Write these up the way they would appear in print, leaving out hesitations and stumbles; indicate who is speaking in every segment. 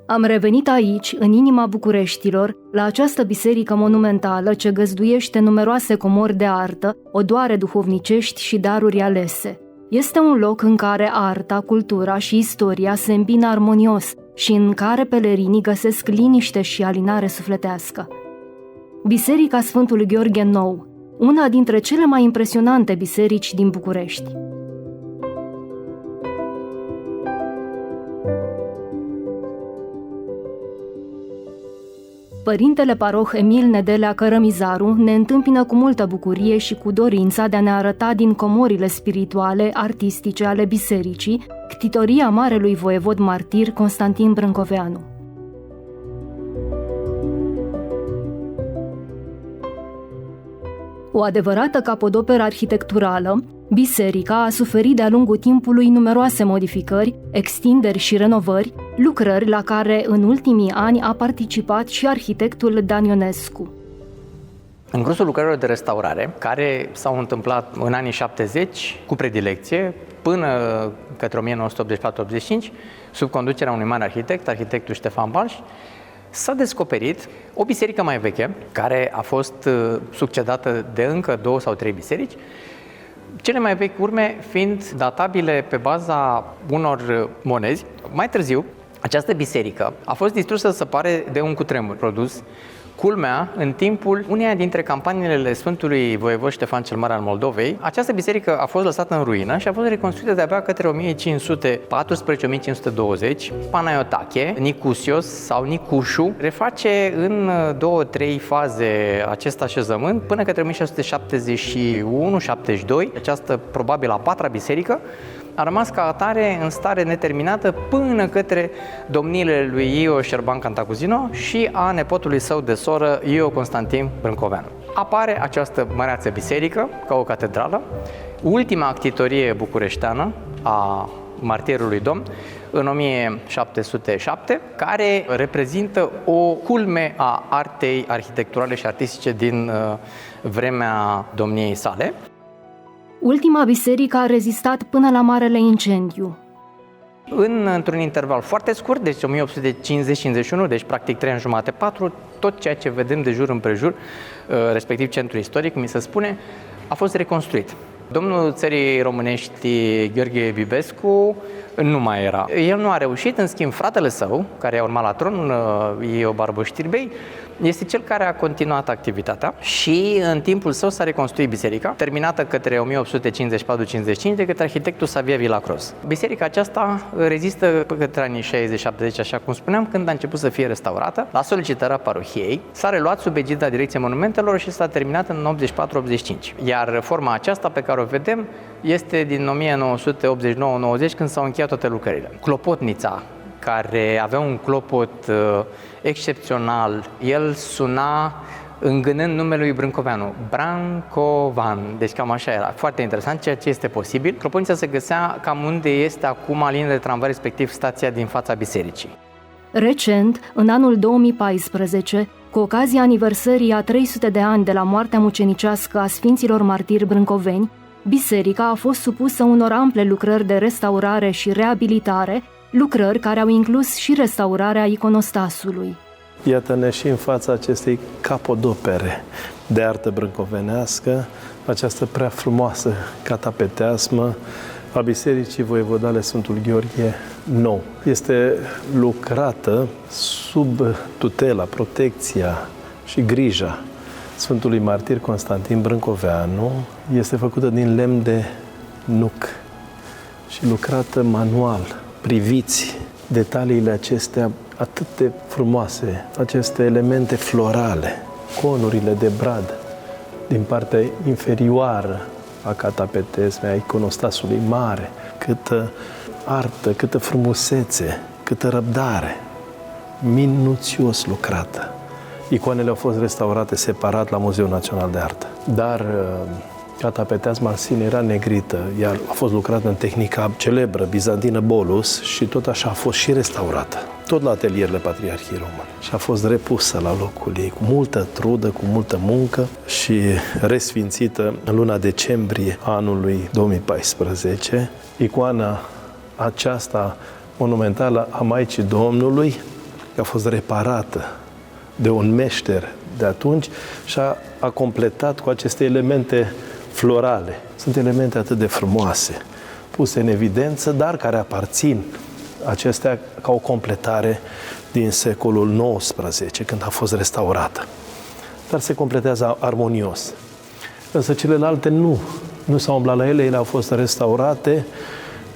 Speaker 1: Am revenit aici, în inima Bucureștilor, la această biserică monumentală ce găzduiește numeroase comori de artă, odoare duhovnicești și daruri alese. Este un loc în care arta, cultura și istoria se îmbină armonios și în care pelerinii găsesc liniște și alinare sufletească. Biserica Sfântul Gheorghe Nou, una dintre cele mai impresionante biserici din București. Părintele paroh Emil Nedelea Cărămizaru ne întâmpină cu multă bucurie și cu dorința de a ne arăta din comorile spirituale, artistice ale bisericii, ctitoria marelui voievod martir Constantin Brâncoveanu. O adevărată capodoperă arhitecturală, biserica a suferit de-a lungul timpului numeroase modificări, extinderi și renovări, lucrări la care în ultimii ani a participat și arhitectul Dan Ionescu.
Speaker 2: În cursul lucrărilor de restaurare, care s-au întâmplat în anii 70 cu predilecție, până către 1984-85, sub conducerea unui mare arhitect, arhitectul Ștefan Balș, s-a descoperit o biserică mai veche, care a fost succedată de încă 2 sau 3 biserici, cele mai vechi urme fiind databile pe baza unor monezi. Mai târziu, această biserică a fost distrusă, se pare, de un cutremur produs, culmea, în timpul uneia dintre campaniile Sfântului Voievod Ștefan cel Mare al Moldovei. Această biserică a fost lăsată în ruină și a fost reconstruită de-abia către 1514-1520. Panaiotache, Nicusios sau Nicușu reface în 2-3 faze acest așezământ până către 1671-72. Această probabil a 4-a biserică a rămas ca atare în stare neterminată până către domniile lui Io Șerban Cantacuzino și a nepotului său de soră Io Constantin Brâncoveanu. Apare această măreață biserică ca o catedrală, ultima ctitorie bucureșteană a martirului Domn în 1707, care reprezintă o culme a artei arhitecturale și artistice din vremea domniei sale.
Speaker 1: Ultima biserică a rezistat până la marele incendiu.
Speaker 2: Într-un interval foarte scurt, deci 1850-51, deci practic 3 ani jumate, 4, tot ceea ce vedem de jur împrejur, respectiv centrul istoric, cum mi se spune, a fost reconstruit. Domnul țării românești, Gheorghe Bibescu, nu mai era. El nu a reușit, în schimb fratele său, care a urmat la tron, Io Barbu Știrbei, este cel care a continuat activitatea și în timpul său s-a reconstruit biserica, terminată către 1854-55 de către arhitectul Xavier Villacroz. Biserica aceasta rezistă către anii 60-70, așa cum spuneam, când a început să fie restaurată, la solicitarea parohiei, s-a reluat sub egida Direcției Monumentelor și s-a terminat în 84-85. Iar forma aceasta pe care o vedem este din 1989-90, când s-au încheiat toate lucrările. Clopotnița, care avea un clopot excepțional, el suna îngânând numele lui Brâncoveanu, Brancovan, deci cam așa era. Foarte interesant, ceea ce este posibil. Clopotnița se găsea cam unde este acum linia de tramvai, respectiv stația din fața bisericii.
Speaker 1: Recent, în anul 2014, cu ocazia aniversării a 300 de ani de la moartea mucenicească a Sfinților Martiri Brâncoveni, biserica a fost supusă unor ample lucrări de restaurare și reabilitare, lucrări care au inclus și restaurarea iconostasului.
Speaker 3: Iată-ne și în fața acestei capodopere de artă brâncovenească, această prea frumoasă catapeteasmă a Bisericii Voievodale Sfântul Gheorghe Nou. Este lucrată sub tutela, protecția și grija Sfântului Martir Constantin Brâncoveanu. Este făcută din lemn de nuc și lucrată manual. Priviți detaliile acestea atât de frumoase, aceste elemente florale, conurile de brad din partea inferioară a catapetesmei, a iconostasului mare, câtă artă, câtă frumusețe, câtă răbdare, minuțios lucrată. Icoanele au fost restaurate separat la Muzeul Național de Artă, dar catapeteasma în sine era negrită, iar a fost lucrată în tehnica celebră bizantină bolus și tot așa a fost și restaurată. tot la atelierele Patriarhiei Române. Și a fost repusă la locul ei, cu multă trudă, cu multă muncă și resfințită în luna decembrie anului 2014. Icoana aceasta monumentală a Maicii Domnului a fost reparată de un meșter de atunci și a completat cu aceste elemente florale. Sunt elemente atât de frumoase, puse în evidență, dar care aparțin acestea ca o completare din secolul XIX, când a fost restaurată. Dar se completează armonios. Însă celelalte nu s-au umblat la ele au fost restaurate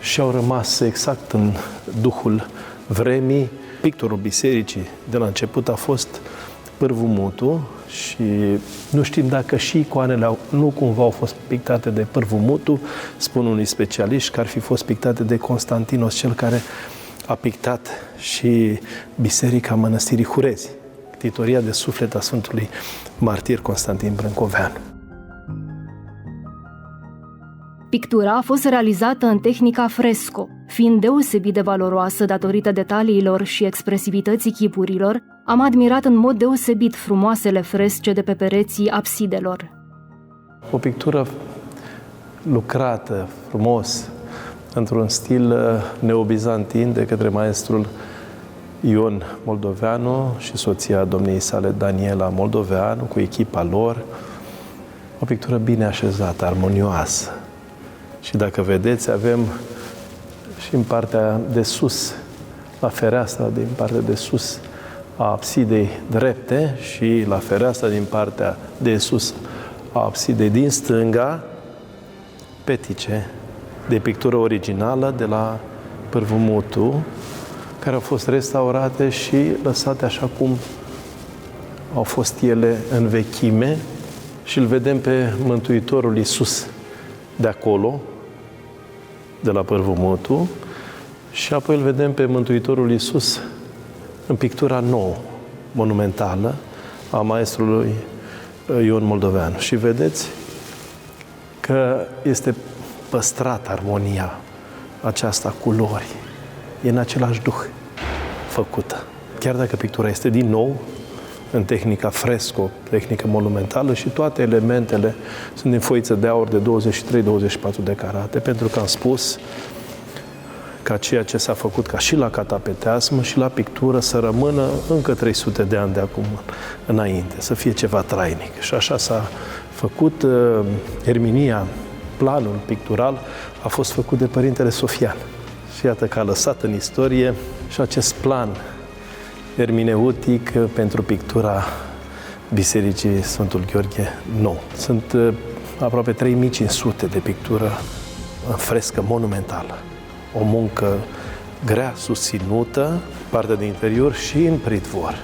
Speaker 3: și au rămas exact în duhul vremii. Pictorul bisericii de la început a fost Pârvu Mutu și nu știm dacă și icoanele nu cumva au fost pictate de Pârvu Mutu, spun unii specialiști că ar fi fost pictate de Constantinos, cel care a pictat și Biserica Mănăstirii Hurezi, ctitoria de suflet a Sfântului Martir Constantin Brâncoveanu.
Speaker 1: Pictura a fost realizată în tehnica fresco, fiind deosebit de valoroasă datorită detaliilor și expresivității chipurilor. Am admirat în mod deosebit frumoasele fresce de pe pereții absidelor.
Speaker 3: O pictură lucrată frumos, într-un stil neobizantin de către maestrul Ion Moldoveanu și soția domniei sale Daniela Moldoveanu cu echipa lor. O pictură bine așezată, armonioasă. Și dacă vedeți, avem și în partea de sus, la fereastra din partea de sus a absidei drepte și la fereastra din partea de sus a absidei din stânga, petice de pictură originală de la Pârvu Mutu, care au fost restaurate și lăsate așa cum au fost ele în vechime și îl vedem pe Mântuitorul Iisus de acolo, de la Pârvu Mutu, și apoi îl vedem pe Mântuitorul Iisus în pictura nouă, monumentală, a maestrului Ion Moldoveanu. Și vedeți că este păstrată armonia aceasta culori. E în același duh făcută. Chiar dacă pictura este din nou în tehnica fresco, tehnică monumentală și toate elementele sunt din foiță de aur de 23-24 de carate, pentru că am spus ca ceea ce s-a făcut ca și la catapeteasmă și la pictură să rămână încă 300 de ani de acum înainte, să fie ceva trainic. Și așa s-a făcut Herminia, planul pictural a fost făcut de Părintele Sofian. Și iată că a lăsat în istorie și acest plan hermeneutic pentru pictura Bisericii Sfântul Gheorghe nou. Sunt aproape 3500 de pictură în frescă monumentală. O muncă grea, susținută, partea de interior și în pridvor.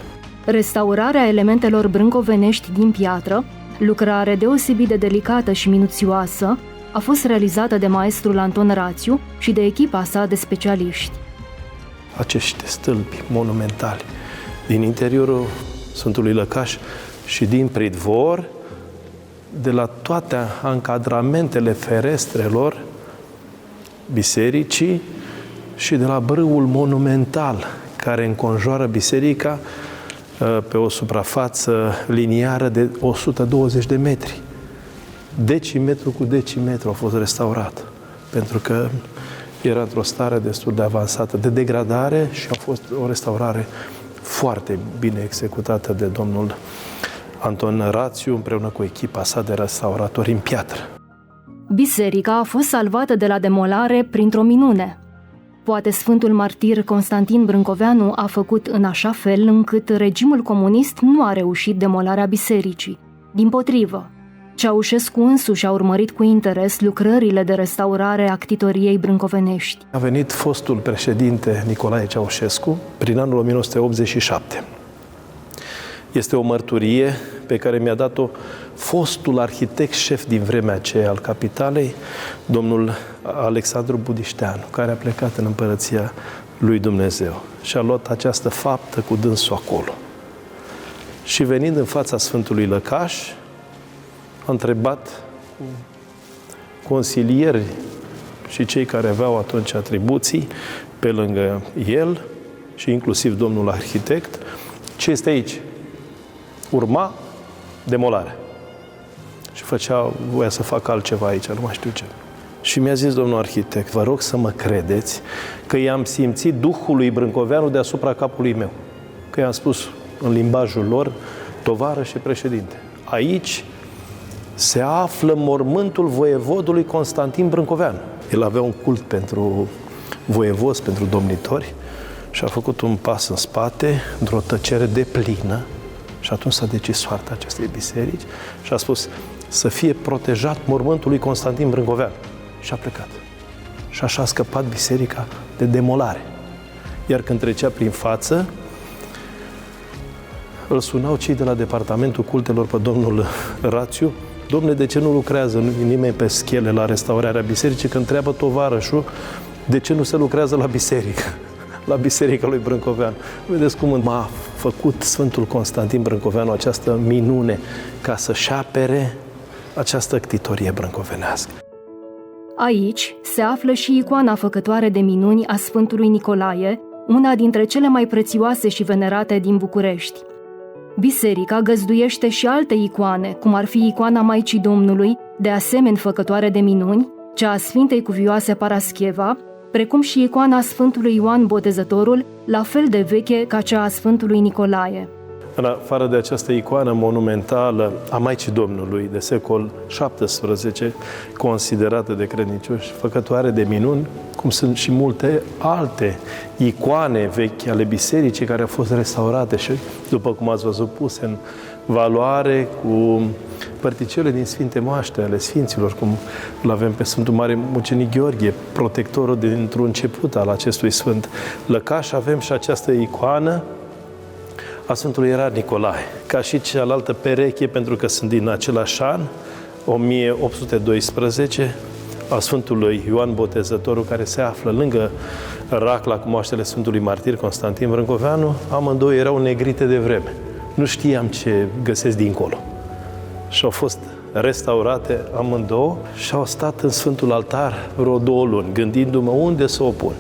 Speaker 1: Restaurarea elementelor brâncovenești din piatră, lucrare deosebit de delicată și minuțioasă, a fost realizată de maestrul Anton Rațiu și de echipa sa de specialiști.
Speaker 3: Acești stâlpi monumentali din interiorul Sfântului Lăcaș și din pridvor, de la toate încadramentele ferestrelor bisericii și de la brâul monumental care înconjoară biserica pe o suprafață liniară de 120 de metri. Decimetru cu decimetru a fost restaurat, pentru că era într-o stare destul de avansată de degradare și a fost o restaurare foarte bine executată de domnul Anton Rațiu împreună cu echipa sa de restauratori în piatră.
Speaker 1: Biserica a fost salvată de la demolare printr-o minune. Poate Sfântul Martir Constantin Brâncoveanu a făcut în așa fel încât regimul comunist nu a reușit demolarea bisericii. Dimpotrivă, Ceaușescu însuși a urmărit cu interes lucrările de restaurare a ctitoriei brâncovenești.
Speaker 3: A venit fostul președinte Nicolae Ceaușescu prin anul 1987. Este o mărturie pe care mi-a dat-o fostul arhitect șef din vremea aceea al capitalei, domnul Alexandru Budișteanu, care a plecat în Împărăția lui Dumnezeu și a luat această faptă cu dânsul acolo. Și venind în fața Sfântului Lăcaș, a întrebat consilieri și cei care aveau atunci atribuții pe lângă el și inclusiv domnul arhitect, ce este aici? Urma demolare. Și voia să facă altceva aici, nu mai știu ce. Și mi-a zis domnul arhitect, vă rog să mă credeți că i-am simțit Duhul lui Brâncoveanu deasupra capului meu. Că i-am spus în limbajul lor, tovarăș și președinte. Aici se află mormântul voievodului Constantin Brâncoveanu. El avea un cult pentru voievozi, pentru domnitori și a făcut un pas în spate, într-o tăcere deplină, și atunci s-a decis soarta acestei biserici și a spus să fie protejat mormântul lui Constantin Brâncoveanu. Și a plecat. Și așa a scăpat biserica de demolare. Iar când trecea prin față, îl sunau cei de la Departamentul Cultelor pe domnul Rațiu. Dom'le, de ce nu lucrează nimeni pe schele la restaurarea bisericii? Că întreabă tovarășul de ce nu se lucrează la biserică, la biserica lui Brâncoveanu. Vedeți cum m-a făcut Sfântul Constantin Brâncoveanu această minune ca să-și apere această ctitorie brâncovenească.
Speaker 1: Aici se află și icoana făcătoare de minuni a Sfântului Nicolae, una dintre cele mai prețioase și venerate din București. Biserica găzduiește și alte icoane, cum ar fi icoana Maicii Domnului, de asemenea făcătoare de minuni, cea a Sfintei Cuvioase Parascheva, precum și icoana Sfântului Ioan Botezătorul, la fel de veche ca cea a Sfântului Nicolae.
Speaker 3: În afară de această icoană monumentală a Maicii Domnului de secol XVII, considerată de credincioși făcătoare de minuni, cum sunt și multe alte icoane vechi ale bisericii care au fost restaurate și, după cum ați văzut, puse în valoare cu părticele din Sfinte Moaște ale Sfinților, cum îl avem pe Sfântul Mare Mucenic Gheorghe, protectorul dintr-un început al acestui Sfânt Lăcaș. Avem și această icoană a Sfântului Ierar Nicolae, ca și cealaltă pereche, pentru că sunt din același an, 1812, a Sfântului Ioan Botezătorul, care se află lângă racla cu moaștele Sfântului Martir Constantin Brâncoveanu. Amândouă erau negrite de vreme. Nu știam ce găsesc dincolo. Și au fost restaurate amândouă și au stat în Sfântul Altar vreo 2 luni, gândindu-mă unde să o pun,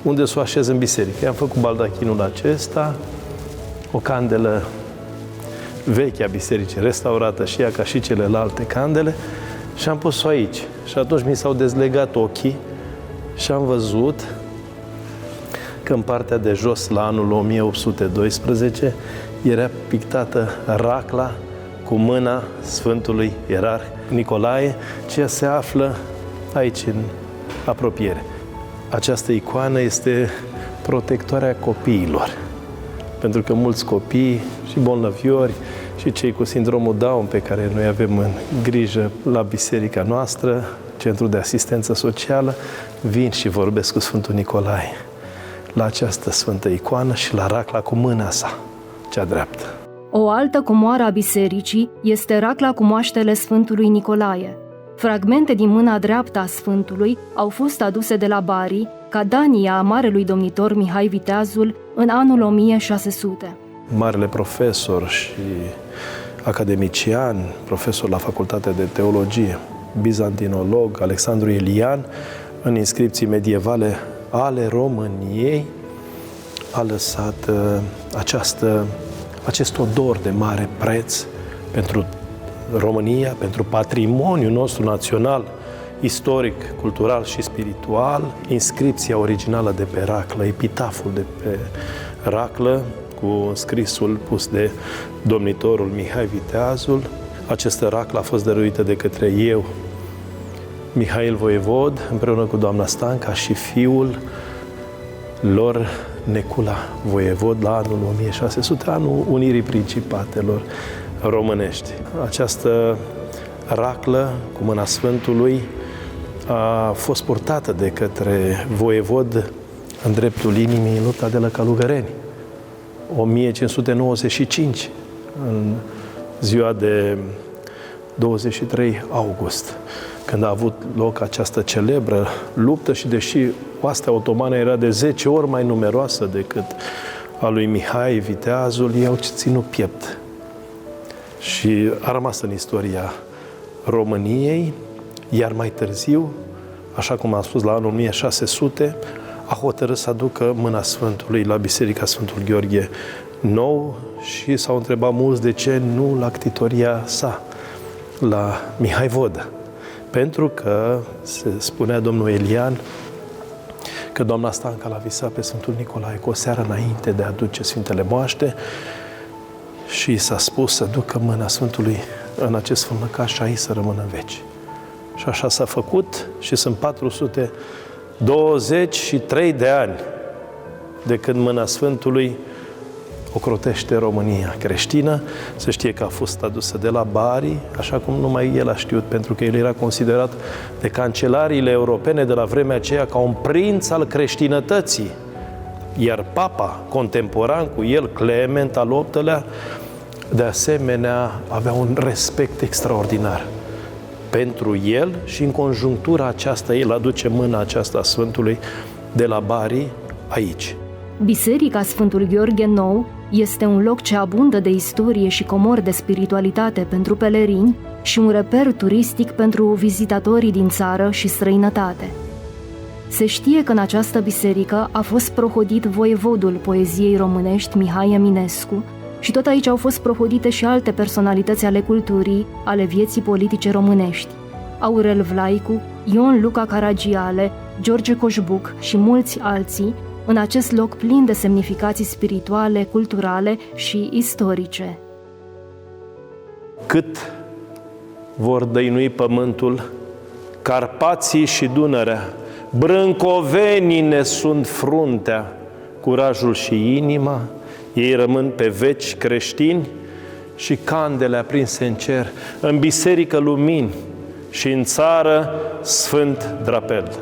Speaker 3: unde să o așez în biserică. I-am făcut baldachinul acesta, o candelă veche a bisericii, restaurată și ea ca și celelalte candele, și am pus-o aici. Și atunci mi s-au dezlegat ochii și am văzut că în partea de jos, la anul 1812, era pictată racla cu mâna Sfântului Ierarh Nicolae, ce se află aici în apropiere. Această icoană este protectoarea copiilor, pentru că mulți copii și bolnăviori și cei cu sindromul Down, pe care noi avem în grijă la biserica noastră, Centrul de Asistență Socială, vin și vorbesc cu Sfântul Nicolae la această sfântă icoană și la racla cu mâna sa, cea dreaptă.
Speaker 1: O altă comoară a bisericii este racla cu moaștele Sfântului Nicolae. Fragmente din mâna dreaptă a Sfântului au fost aduse de la Bari, ca dania a marelui domnitor Mihai Viteazul în anul 1600.
Speaker 3: Marele profesor și academician, profesor la Facultatea de Teologie, bizantinolog, Alexandru Ilian, în inscripții medievale ale României, a lăsat acest odor de mare preț pentru România, pentru patrimoniul nostru național, istoric, cultural și spiritual. Inscripția originală de pe raclă, epitaful de pe raclă, cu scrisul pus de domnitorul Mihai Viteazul. Această raclă a fost dăruită de către eu, Mihail Voievod, împreună cu doamna Stanca și fiul lor, Necula Voievod, la anul 1600, anul unirii principatelor românești. Această raclă cu mâna Sfântului a fost purtată de către voievod în dreptul inimii în lupta de la Calugăreni, 1595, în ziua de 23 august, când a avut loc această celebră luptă și deși oastea otomană era de 10 ori mai numeroasă decât a lui Mihai Viteazul, ei au ținut piept. Și a rămas în istoria României, iar mai târziu, așa cum am spus, la anul 1600, a hotărât să aducă mâna Sfântului la Biserica Sfântul Gheorghe Nou și s-au întrebat mulți de ce nu la ctitoria sa, la Mihai Vodă. Pentru că se spunea domnul Elian că doamna Stanca l-a visat pe Sfântul Nicolae cu o seară înainte de a aduce Sfintele Moaște și s-a spus să ducă mâna Sfântului în acest fămăcaș și aici să rămână în veci. Și așa s-a făcut și sunt 423 de ani de când mâna Sfântului ocrotește România creștină. Se știe că a fost adusă de la Bari, așa cum numai el a știut, pentru că el era considerat de cancelariile europene de la vremea aceea ca un prinț al creștinătății. Iar papa, contemporan cu el, Clement al VIII-lea, de asemenea, avea un respect extraordinar pentru el și în conjunctura aceasta el aduce mâna aceasta a Sfântului de la Bari aici.
Speaker 1: Biserica Sfântul Gheorghe Nou este un loc ce abundă de istorie și comori de spiritualitate pentru pelerini și un reper turistic pentru vizitatorii din țară și străinătate. Se știe că în această biserică a fost prohodit voievodul poeziei românești Mihai Eminescu și tot aici au fost prohodite și alte personalități ale culturii, ale vieții politice românești. Aurel Vlaicu, Ion Luca Caragiale, George Coșbuc și mulți alții, în acest loc plin de semnificații spirituale, culturale și istorice.
Speaker 3: Cât vor dăinui pământul, Carpații și Dunărea, brâncovenii ne sunt fruntea, curajul și inima, ei rămân pe veci creștini și candele aprinse în cer, în biserică lumini și în țară sfânt drapel.